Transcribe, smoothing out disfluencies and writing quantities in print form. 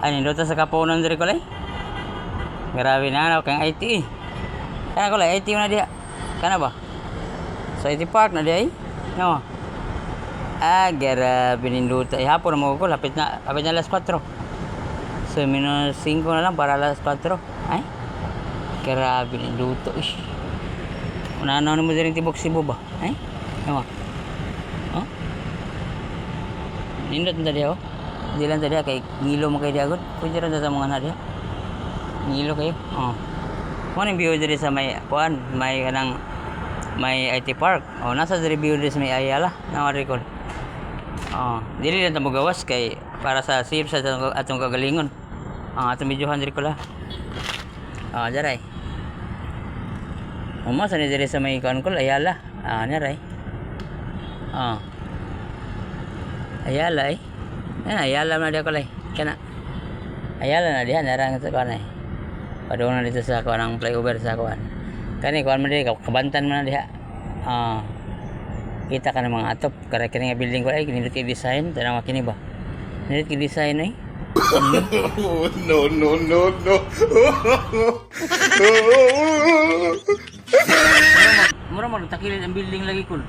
Ay, niluto sa kapunan diri ko lay. Grabe na ano, kang IT eh. Kana ko lay, IT na diya. Kana ba? Sa IT Park na diya eh. No. Grabe niluto. Hapon na mo ko, lapit na alas 4. So, minus 5 na lang para alas 4. Ay, grabe niluto. Ish. Una-ano mo diri tibok Cebu ba? Ay, ano? Oh? Nindot na diya oh. Hindi lang tadi kay ngilo mo kay diagod. Pwede rin sa mga na diya. Ngilo kayo. Oh. Mo ning view diri sa may kuan, may kanang may IT Park. Oh, nasa diri view diri sa may Ayala, na record. Oh, dili lang ta mo gawas kay para sa safe sa atong kagalingon. Atong medyo diri ko la. Diray. Mo sa diri sa may kuan ko Ayala. Diray. Ayala eh. Ayala na dia ko lay. Kana. Ayala na dia narang sa kuan eh. Padung na dito sa kuan ang flyover sa kuan. Kani kuan man dia kabantan man diha. Kita ka ng mga atop kare kini nga building ko ay kinindot kay design tanang kini ba. Kinindot kay design ay. No, no, no, no. Mura mo takilid ang building lagi kul.